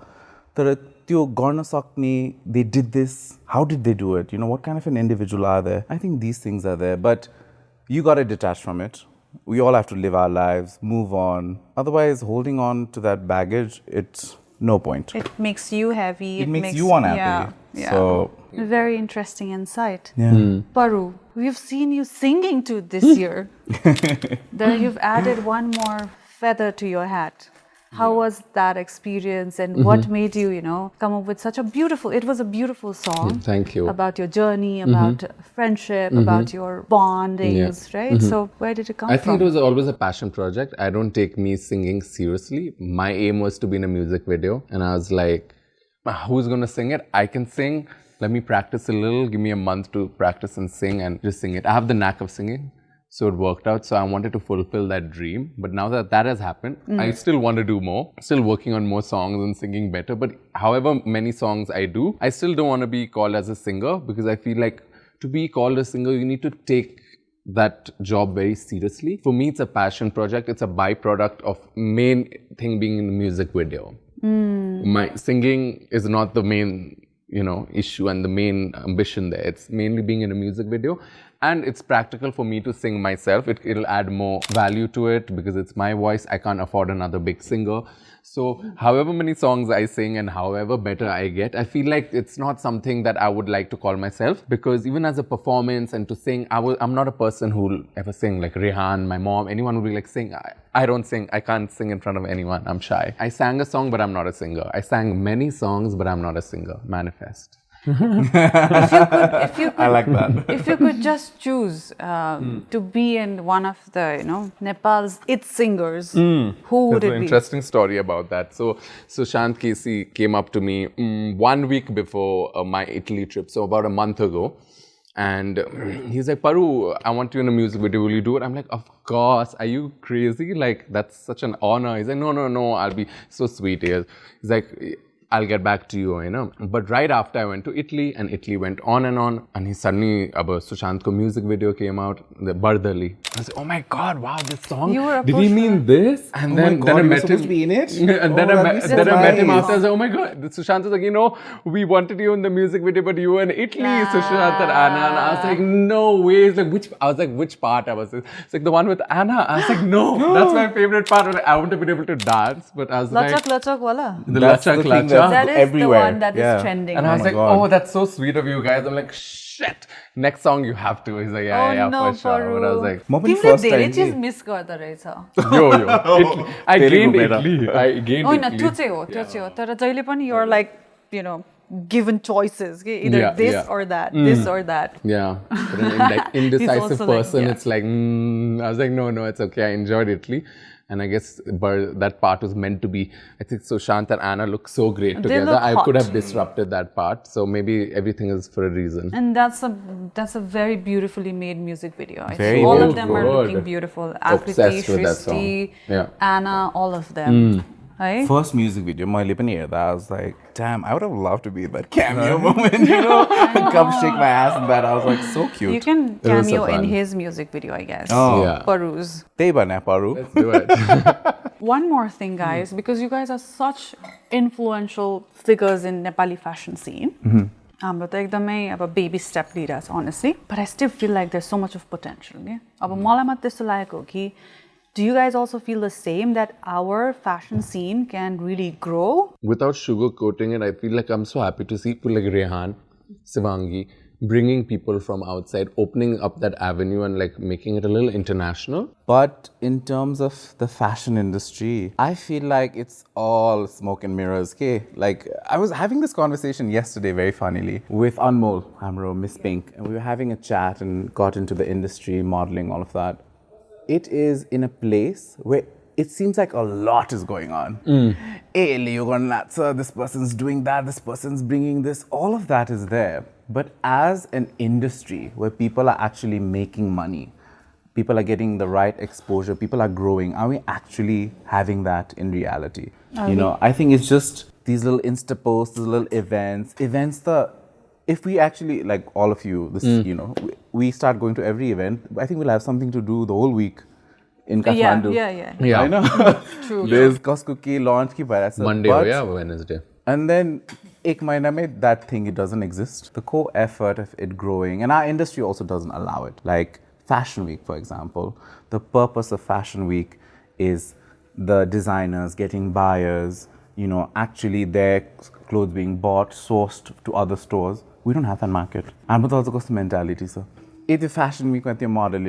S3: Tara त्यो गर्न सक्ने, they did this. How did they do it? What kind of an individual are they? I think these things are there, but you got to detach from it. We all have to live our lives, move on. Otherwise, holding on to that baggage, it's no point.
S1: It makes you heavy.
S3: It makes you unhappy.
S1: Yeah.
S3: So,
S1: very interesting insight.
S3: yeah.
S1: Paru, we've seen you singing too this year. Then you've added one more feather to your hat. How was that experience, and what made you, come up with such a beautiful, it was a beautiful song.
S2: Thank you.
S1: About your journey, about friendship, about your bondings, right? So where did it come
S2: I
S1: from?
S2: think it was always a passion project. I don't take me singing seriously. My aim was to be in a music video, and I was like, who's going to sing it? I can sing. Let me practice a little. Give me a month to practice and sing and just sing it. I have the knack of singing. So it worked out. So I wanted to fulfill that dream. But now that that has happened, I still want to do more. Still working on more songs and singing better. But however many songs I do, I still don't want to be called as a singer, because I feel like to be called a singer, you need to take that job very seriously. For me, it's a passion project. It's a byproduct of main thing being in the music video. My singing is not the main issue and the main ambition there. It's mainly being in a music video. And it's practical for me to sing myself. It'll add more value to it because it's my voice. I can't afford another big singer. So however many songs I sing and however better I get, I feel like it's not something that I would like to call myself, because even as a performance and to sing, I'm not a person who will ever sing. Like Rehan, my mom, anyone would be like, sing. I don't sing. I can't sing in front of anyone. I'm shy. I sang a song, but I'm not a singer. I sang many songs, but I'm not a singer. Manifest.
S1: If you could,
S3: I like that.
S1: if you could just choose to be in one of the, Nepal's it singers, who would
S2: There's
S1: it
S2: an
S1: be?
S2: interesting story about that. So Shant Casey came up to me 1 week before my Italy trip, so about a month ago. And he's like, Paru, I want you in a music video. Will you do it? I'm like, of course. Are you crazy? Like, that's such an honor. He's like, no. I'll be so sweet. He's like, I'll get back to you, But right after I went to Italy, and Italy went on, and he suddenly, Sushant ko music video came out, the Bardali. I was like, oh my God, wow, this song.
S1: You were a
S2: Did he
S1: pusher.
S2: mean this? And then I met him.
S3: To be in it?
S2: And then I met him after. I was like, oh my God. Sushant was like, we wanted you in the music video, but you were in Italy, Sushant and Anna. And I was like, no way. Which part? It's like the one with Anna. I was like, no, that's my favorite part. I wouldn't have been able to dance, but I was
S1: Lachak
S2: like,
S1: Lachak wala.
S2: the
S3: That's
S2: Lachak
S3: the thing
S2: Lachak.
S1: That is
S3: everywhere.
S1: the one that is trending.
S2: And I was
S3: my
S2: like,
S3: God.
S2: oh, that's so sweet of you guys. I'm like, shit. Next song you have to. He's like, yeah,
S1: no,
S2: for sure. But I was like,
S3: Moment
S1: तिमीले
S3: first
S1: धेरै
S3: time.
S1: चिज miss गर्दो रहेछ
S2: yo. Italy. I gained
S3: Telugu
S2: Italy. I gained
S1: होइन
S2: Italy.
S1: त्यो चाहिँ हो तर जहिले पनि you're like given choices either
S2: Yeah,
S1: this
S2: yeah.
S1: or that this or that
S2: Yeah, but an indecisive
S1: also like,
S2: person,
S1: yeah.
S2: it's like, I was like, no, it's okay. I enjoyed Italy. And I guess that part was meant to be, I think Sushant and Anna look so great
S1: They
S2: together.
S1: look
S2: I could
S1: hot.
S2: have disrupted that part. So maybe everything is for a reason.
S1: and that's a very beautifully made music video. I
S3: Very
S1: think all of
S2: good.
S1: them are looking beautiful. Akriti,
S2: Obsessed with that song.
S1: Shristi,
S2: Yeah.
S1: Anna, all of them. Right?
S3: First music video, my lip in ear, that I was like, damn, I would have loved to be in that cameo moment, Come shake my ass and that. I was like, so cute.
S1: You can
S2: It was so
S1: cameo in
S2: fun.
S1: his music video, I guess.
S3: Oh.
S2: Yeah.
S1: Peruse.
S3: Teba na paru.
S2: Let's do it.
S1: One more thing, guys, because you guys are such influential figures in Nepali fashion scene. हाम्रो त एकदमै अब baby step लिइरहेछ honestly, but I still feel like there's so much of potential. अब मलाई मात्र त्यस्तो लागेको हो कि do you guys also feel the same that our fashion scene can really grow?
S2: Without sugarcoating it, I feel like I'm so happy to see people like Rehan, Sivangi, bringing people from outside, opening up that avenue and like making it a little international.
S3: But in terms of the fashion industry, I feel like it's all smoke and mirrors. Okay, like I was having this conversation yesterday, very funnily, with Anmol, Hamro, Miss Pink, and we were having a chat and got into the industry, modeling, all of that. It is in a place where it seems like a lot is going on. Hey, this person's doing that, this person's bringing this, all of that is there. But as an industry where people are actually making money, people are getting the right exposure, people are growing, are we actually having that in reality? I think it's just these little Insta posts, these little events that if we actually, like all of you, this, we start going to every event, I think we'll have something to do the whole week in Kathmandu.
S1: Yeah.
S3: I know.
S1: True.
S3: There's Koskuki launch ki bhayera sa.
S2: Monday
S3: But-
S2: or Wednesday.
S3: And then, ek mahina mein, that thing, it doesn't exist. The core effort of it growing, and our industry also doesn't allow it. Like Fashion Week, for example, the purpose of Fashion Week is the designers getting buyers, actually their clothes being bought, sourced to other stores. We don't have that market. And also cost mentality, sir. If the Fashion Week with your model,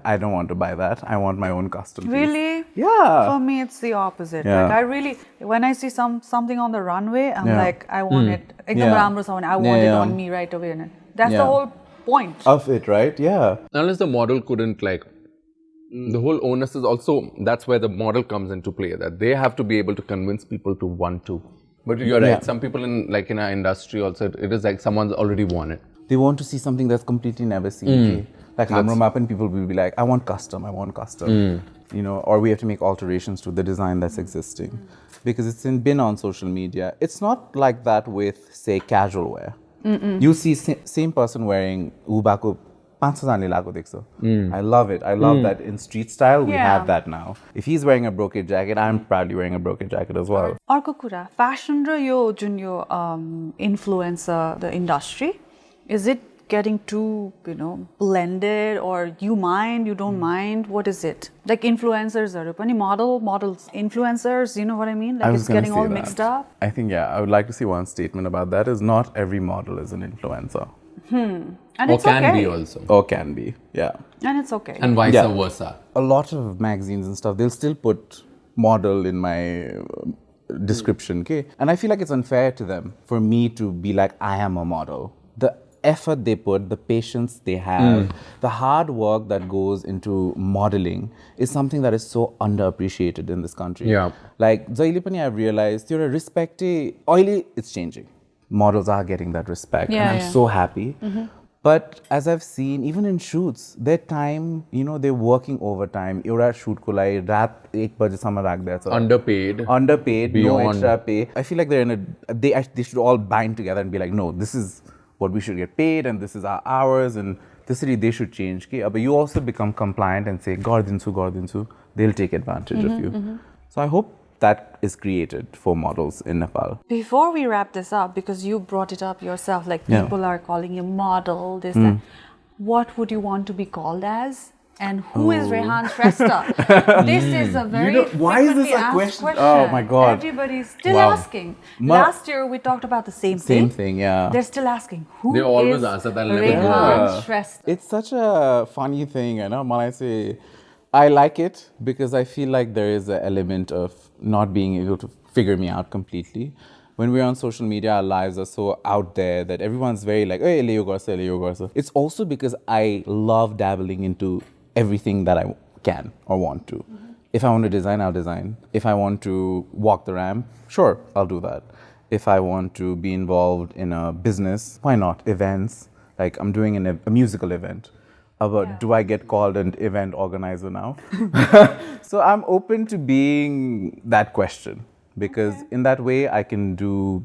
S3: I don't want to buy that. I want my own custom piece.
S1: Really?
S3: Yeah.
S1: For me, it's the opposite.
S3: Yeah.
S1: Like I really, when I see something on the runway, I'm
S3: Yeah.
S1: like, I want it. Ekdam
S3: Yeah.
S1: राम्रो छ भने, I want it
S3: Yeah.
S1: on me right away. And that's the
S3: Yeah.
S1: whole point.
S3: Of it, right? Yeah.
S2: Unless the model couldn't the whole onus is also, that's where the model comes into play, that they have to be able to convince people to want to. But you're right,
S3: Yeah.
S2: some people in our industry also, it is like someone's already won it.
S3: They want to see something that's completely never seen. Okay? Like Hamra Mappin, people will be like, I want custom. Or we have to make alterations to the design that's existing. Because it's been on social media. It's not like that with, say, casual wear. You see same person wearing Ubako 5,000 lago dekho. I love it. I love that in street style, we
S1: Yeah.
S3: have that now. If he's wearing a brocade jacket, I'm proudly wearing a brocade jacket as well.
S1: अर्को कुरा, fashion raw yo Jun yo influence the industry, is it getting too, blended, or you mind, you don't mind? What is it? Like influencers are any models, influencers, you know what I mean? Like it's getting all mixed up.
S3: I think, I would like to see one statement about that is not every model is an influencer.
S1: And
S2: Or
S1: it's
S2: can
S1: okay.
S2: be also.
S3: Or can be, yeah.
S1: And it's okay.
S2: And vice
S3: Yeah.
S2: versa.
S3: A lot of magazines and stuff, they'll still put model in my description, okay? And I feel like it's unfair to them for me to be like, I am a model. The effort they put, the patience they have, the hard work that goes into modeling is something that is so underappreciated in this country.
S2: Yeah.
S3: Like, Zaili pani I've realized, you're a respected, oily, it's changing. Models are getting that respect, and I'm so happy. But as I've seen, even in shoots, their time, they're working overtime. Eura shoot ko lai raat 1 baje samma rakh diya cha. Underpaid,
S2: Beyond.
S3: no extra pay. I feel like they should all bind together and be like, no, this is what we should get paid, and this is our hours, and this city they should change. But you also become compliant and say, Gardinsu, they'll take advantage of you. So I hope that is created for models in Nepal.
S1: Before we wrap this up, because you brought it up yourself, like
S3: Yeah.
S1: people are calling you model, this, that. What would you want to be called as? And who is Rehan Shrestha? This is a very
S3: why is this
S1: frequently
S3: a
S1: asked
S3: question? Oh my God.
S1: Everybody's still
S2: Wow.
S1: asking. Last year we talked about the same
S3: Same thing, yeah.
S1: They're still asking. Who
S2: They always
S1: is
S2: answer that, never
S1: Rehan
S2: Google.
S1: Shrestha?
S3: It's such a funny thing, When I say I like it because I feel like there is an element of not being able to figure me out completely. When we're on social media, our lives are so out there that everyone's very like, hey, Leo Garza. It's also because I love dabbling into everything that I can or want to. If I want to design, I'll design. If I want to walk the ramp, sure, I'll do that. If I want to be involved in a business, why not? Events, like I'm doing a musical event. But do I get called an event organizer now? So I'm open to being that question because in that way I can do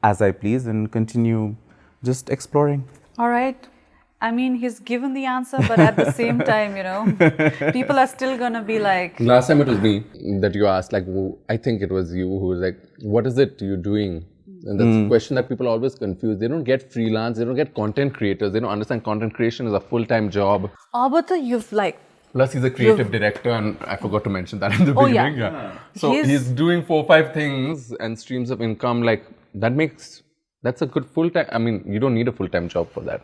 S3: as I please and continue just exploring.
S1: All right. I mean, he's given the answer, but at the same time, people are still going to be like...
S2: Last time it was me that you asked, like, I think it was you who was like, what is it you're doing? And that's a question that people always confuse. They don't get freelance, they don't get content creators, they don't understand content creation is a full-time job.
S1: But you've like...
S2: Plus, he's a creative director, and I forgot to mention that in the beginning. Yeah. So he's doing 4 or 5 things and streams of income. Like that's a good full-time. I mean, you don't need a full-time job for that.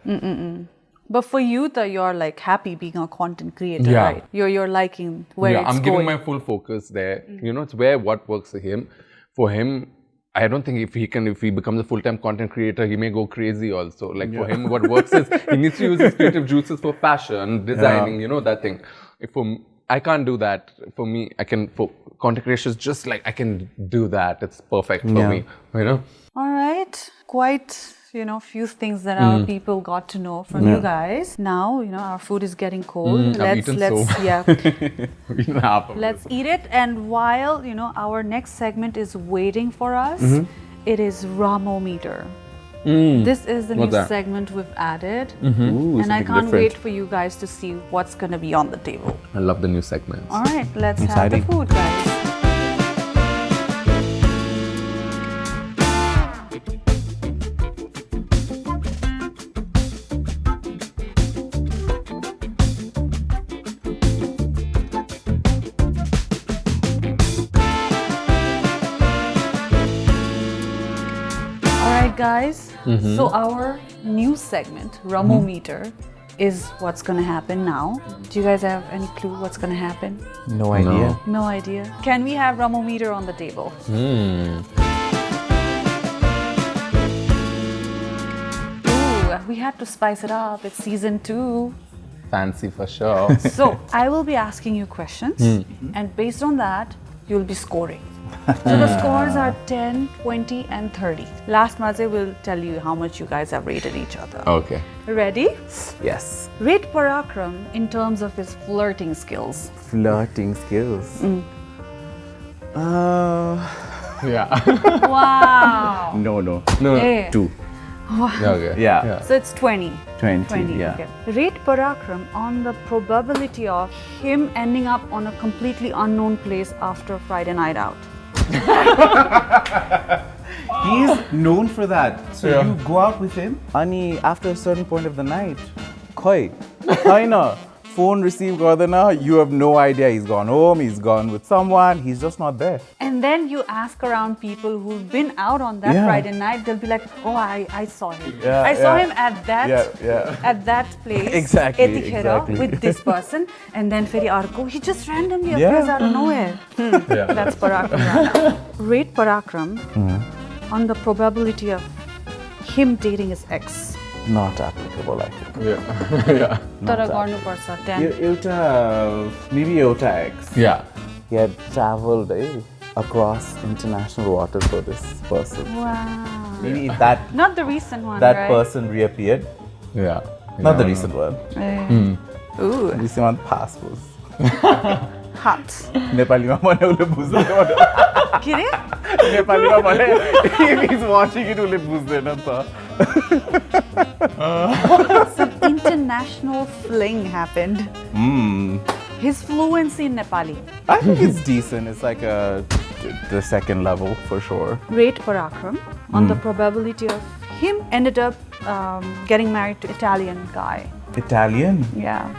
S1: But for you, you're like happy being a content creator,
S2: Yeah.
S1: right? You're liking where it's
S2: I'm
S1: going.
S2: giving my full focus there. It's where what works for him. For him, I don't think if he becomes a full-time content creator, he may go crazy also. Like for him, what works is he needs to use his creative juices for fashion, designing, that thing. I can't do that. For me, for content creation is just like I can do that. It's perfect for me, All
S1: right. Quite, few things that our people got to know from you guys. Now, our food is getting cold. Let's eat it. And while, our next segment is waiting for us, it is Romometer. This is the new segment we've added.
S3: Ooh,
S1: and I can't
S3: different.
S1: wait for you guys to see what's going to be on the table.
S2: I love the new segments.
S1: All right, let's
S3: Exciting.
S1: have the food, guys. Guys, so our new segment, Romometer, is what's going to happen now. Do you guys have any clue what's going to happen?
S3: No idea.
S1: No idea. Can we have Romometer on the table? Ooh, we had to spice it up. It's season 2.
S2: Fancy for sure.
S1: So I will be asking you questions, and based on that, you'll be scoring. So the scores are 10, 20, and 30. Last Maze will tell you how much you guys have rated each other.
S2: Okay.
S1: Ready?
S3: Yes.
S1: Rate Parakram in terms of his flirting skills.
S3: Flirting skills.
S2: Yeah.
S1: Wow.
S3: No.
S1: Eh.
S3: 2.
S2: Okay.
S3: Yeah.
S1: So it's 20.
S3: 20, yeah.
S1: Okay. Rate Parakram on the probability of him ending up on a completely unknown place after Friday night out.
S3: He's known for that. So you go out with him. Ani, after a certain point of the night, khoi, haina, phone receive gardena, you have no idea he's gone home, he's gone with someone, he's just not there.
S1: And then you ask around people who've been out on that Friday night, they'll be like, oh, I saw him. I saw him at that place.
S3: Exactly.
S1: With this person. And then Feri Arko, he just randomly appears out of nowhere. That's Parakram Rana. Rate Parakram on the probability of him dating his ex.
S3: Not applicable, I think.
S1: Tara garnu parcha 10.
S3: Maybe Euta X.
S2: Yeah.
S3: He had traveled across international waters for this person.
S1: Wow.
S3: Maybe that
S1: Not the recent one,
S3: that
S1: right?
S3: person reappeared.
S2: Yeah.
S3: Not the recent one.
S1: Ooh,
S3: Recent one passport.
S1: hot.
S3: Nepali ma bhane ule bujhदैन.
S1: के रे?
S3: Nepali ma bhane if he's watching it ule bujhदैन ta.
S1: Some international fling happened. His fluency in Nepali.
S3: I think it's decent. It's like the second level for sure.
S1: Rate Parakram on the probability of him ended up getting married to Italian guy.
S3: Italian?
S1: Yeah.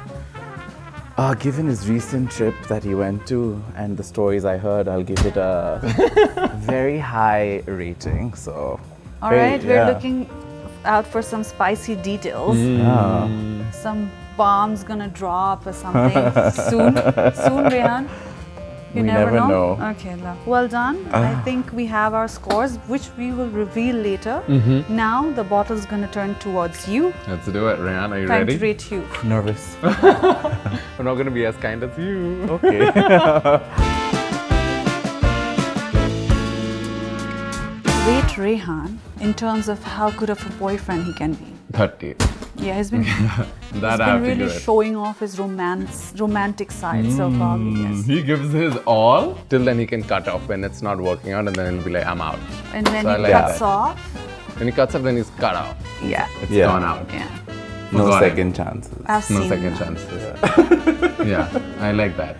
S3: Given his recent trip that he went to and the stories I heard, I'll give it a very high rating. So,
S1: All right, we're looking out for some spicy details. Some bombs gonna drop or something soon. Soon, Rehan. You
S3: We
S1: never
S3: never know.
S1: Okay, love. Well done. I think we have our scores, which we will reveal later. Now the bottle's gonna turn towards you.
S2: Let's do it, Rehan. Are you
S1: Time
S2: ready?
S1: to rate you.
S3: Nervous.
S2: I'm not going to be as kind as you.
S3: Okay.
S1: Rate Rehan in terms of how good of a boyfriend he can be.
S2: 30.
S1: Yeah, he's been,
S2: That I have to
S1: really
S2: give it.
S1: showing off his romantic side. So probably yes.
S2: He gives his all. Till then he can cut off when it's not working out, and then he'll be like, I'm out.
S1: And when
S2: So I
S1: he
S2: like
S1: cuts
S2: that.
S1: off,
S2: When he cuts off, then he's cut off.
S1: yeah,
S2: It's
S3: Yeah.
S2: gone out.
S1: yeah.
S3: No
S2: Forgot it.
S3: second chances.
S1: I've
S2: No
S1: seen
S2: second
S1: that.
S2: chances. Yeah, I like that.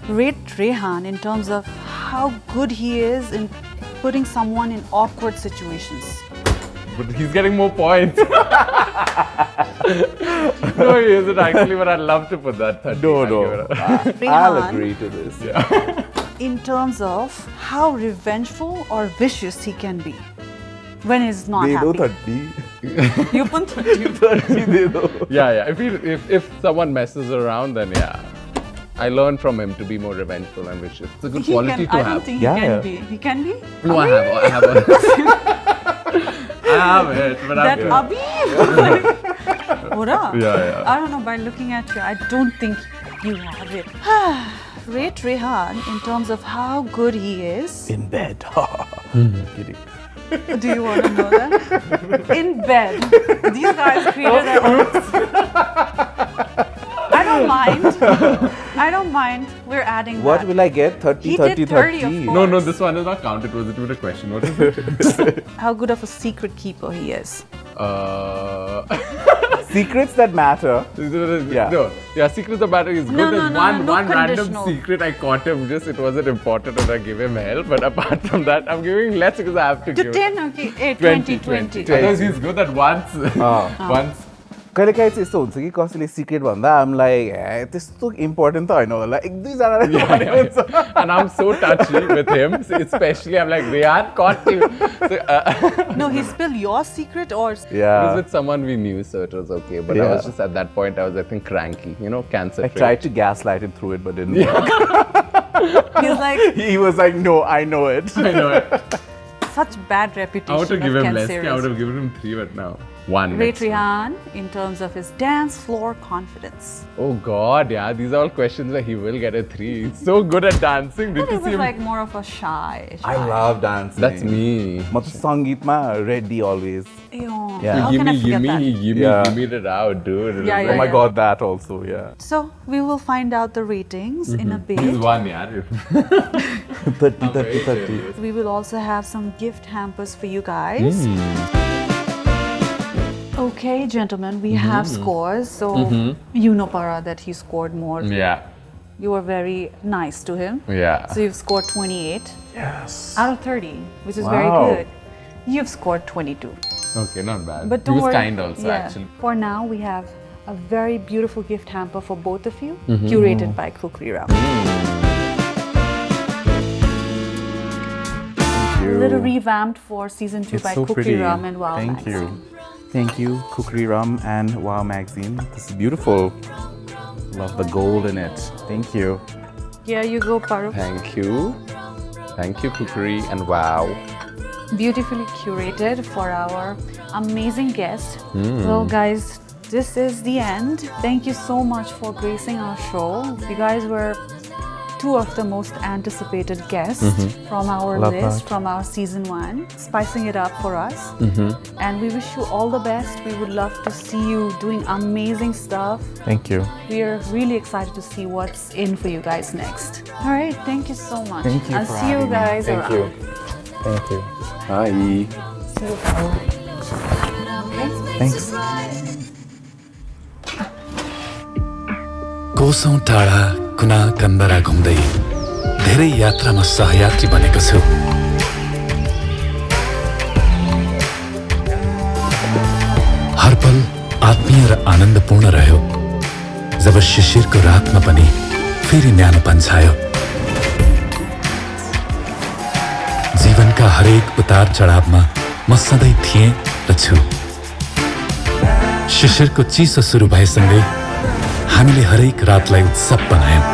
S1: Rate Rehan in terms of how good he is in putting someone in awkward situations.
S2: But he's getting more points. No, he isn't actually, but I'd love to put that 30.
S3: No,
S2: I'll
S3: no.
S2: give it a-
S3: I'll
S1: Rehan,
S3: agree to this.
S1: in terms of how revengeful or vicious he can be when he's not
S3: They do
S1: happy.
S3: 30.
S1: You put 30.
S3: 30 they do.
S2: Yeah. If someone messes around, then yeah. I learned from him to be more revengeful and vicious. It's a good
S1: He
S2: quality
S1: can,
S2: to
S1: I
S2: have.
S1: don't think
S3: Yeah,
S1: he can
S3: yeah.
S1: be. He can be?
S2: No, I have it. I have it, but
S1: That
S2: I'm
S1: Abhi? What up?
S2: Yeah.
S1: I don't know, by looking at you, I don't think you have it. Rate Rehan in terms of how good he is.
S3: In bed. Kidding.
S1: Do you want to know that? In bed. These guys created their own. I don't mind. We're adding
S3: What
S1: that.
S3: will I get? 30,
S1: He
S3: 30,
S1: did 30
S3: 30.
S1: of
S2: No, this one is not counted. Was it even a question? What is it?
S1: How good of a secret keeper he is.
S3: Secrets that matter.
S2: Yeah. No, secrets of matter is good.
S1: No,
S2: There's
S1: no,
S2: one
S1: no
S2: random
S1: conditional.
S2: secret I caught him. Just it wasn't important and I gave him help. But apart from that, I'm giving less because I have to
S1: To
S2: give
S1: 10, okay, 8, 20, 20.
S2: Otherwise, he's good at once. Once.
S3: कहिले काहीँ चाहिँ यस्तो हुन्छ कि कसैले secrete भन्दा आम like त्यस्तो इम्पोर्टेन्ट त होइन होला एक दुईजनाले भने हुन्छ
S2: And I'm so touchy with him, especially I'm like, Rehan caught you. So,
S1: No, he spilled your secret or...
S2: It was
S3: Yeah.
S2: with someone we knew, so it was okay. But I was just at that point, I was, I think, cranky. You know, cancer.
S3: I tried to gaslight him through it but didn't work.
S1: He's like,
S3: He was like, no, I know it.
S2: I know it.
S1: such bad reputation
S2: I would have
S1: of
S2: given him less.
S1: cancerous.
S2: I would have given him 3, but now 1.
S1: Rate
S2: next.
S1: Rehan in terms of his dance floor confidence.
S2: Oh God, yeah. These are all questions where he will get a 3. He's so good at dancing. Did
S1: But
S2: you
S1: it
S2: see
S1: was
S2: him?
S1: like more of a shy.
S3: I love dancing.
S2: That's me.
S3: म त सङ्गीतमा ready always.
S1: Ew.
S3: Yeah.
S1: How can I forget that?
S2: Give me it out, dude. It
S1: Yeah,
S2: was
S1: yeah,
S3: Oh my
S2: like-
S3: god, that also, yeah.
S1: So we will find out the ratings in a bit.
S2: He's 1, yeah.
S3: 30, 30, 30.
S1: We will also have some gift hampers for you guys. Okay, gentlemen, we have scores. So you know, Para, that he scored more.
S2: Yeah.
S1: you were very nice to him.
S2: Yeah.
S1: So you've scored 28
S3: Yes.
S1: out of 30, which is
S3: Wow.
S1: very good. You've scored 22.
S2: Okay, not bad.
S1: But
S2: He
S1: don't
S2: was
S1: worry.
S2: kind also,
S1: Yeah.
S2: actually.
S1: For now, we have a very beautiful gift hamper for both of you,
S2: Mm-hmm.
S1: curated by Khukri Rum. A little revamped for season 2
S3: It's
S1: by
S3: so
S1: Khukri
S3: pretty.
S1: Rum and WOW
S3: Thank
S1: Magazine.
S3: you. Thank you, Khukri Rum and WOW Magazine. This is beautiful. Love the gold in it. Thank you.
S1: Here you go, Paru.
S2: Thank you. Thank you, Khukri, and wow.
S1: Beautifully curated for our amazing guest. Well, guys, this is the end. Thank you so much for gracing our show. You guys were two of the most anticipated guests from our
S3: Love
S1: list,
S3: that.
S1: from our season 1, spicing it up for us. And we wish you all the best. We would love to see you doing amazing stuff.
S3: Thank you.
S1: We are really excited to see what's in for you guys next. All right, thank you so much.
S3: Thank you
S1: I'll
S3: for
S1: see you
S3: having me.
S1: guys
S3: Thank
S1: around.
S3: you. Thank you. Bye.
S1: See you, Paru.
S3: Thanks.
S5: कोसौं टाढा कुना कन्दरा घुम्दै धेरै यात्रामा सहयात्री बनेको छु। हर पल आत्मीय र आनन्दपूर्ण रह्यो जब शिशिरको रातमा पनि फेरि न्यानोपन छायो। जीवनका हरेक उतार चढावमा म सधैँ थिएँ र छु। शिशिरको चिसो सुरु भएसँगै हामीले हरेक रातलाई उत्सव बनायौं।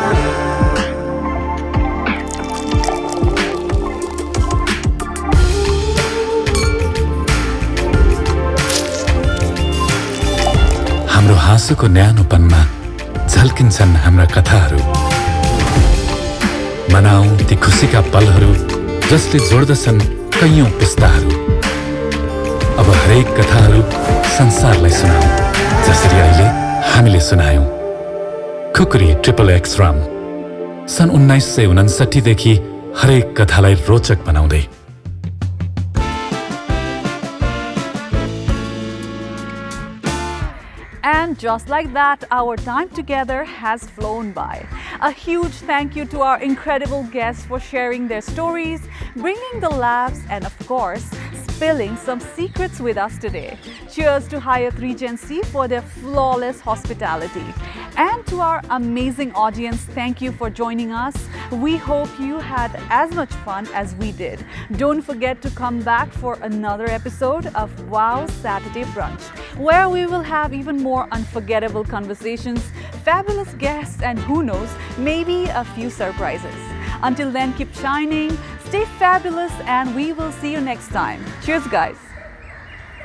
S5: हाम्रो हाँसोको न्यानोपनमा झल्किन्छन् हाम्रा कथाहरू। मनाऊ ती खुसीका पलहरू जसले जोड्दछन् कैयौं पुस्ताहरू। अब हरेक कथाहरू संसारलाई सुनाऊ जसरी अहिले हामीले सुनायौं। खुकुरी XXX रम सन् 1959 देखि हरेक कथालाई रोचक बनाउँदै।
S1: And just like that, our time together has flown by. A huge thank you to our incredible guests for sharing their stories, bringing the laughs, and of course, spilling some secrets with us today. Cheers to Hyatt Regency for their flawless hospitality. And to our amazing audience, thank you for joining us. We hope you had as much fun as we did. Don't forget to come back for another episode of WOW Saturday Brunch, where we will have even more unforgettable conversations, fabulous guests, and who knows, maybe a few surprises. Until then, keep shining, stay fabulous, and we will see you next time. Cheers, guys.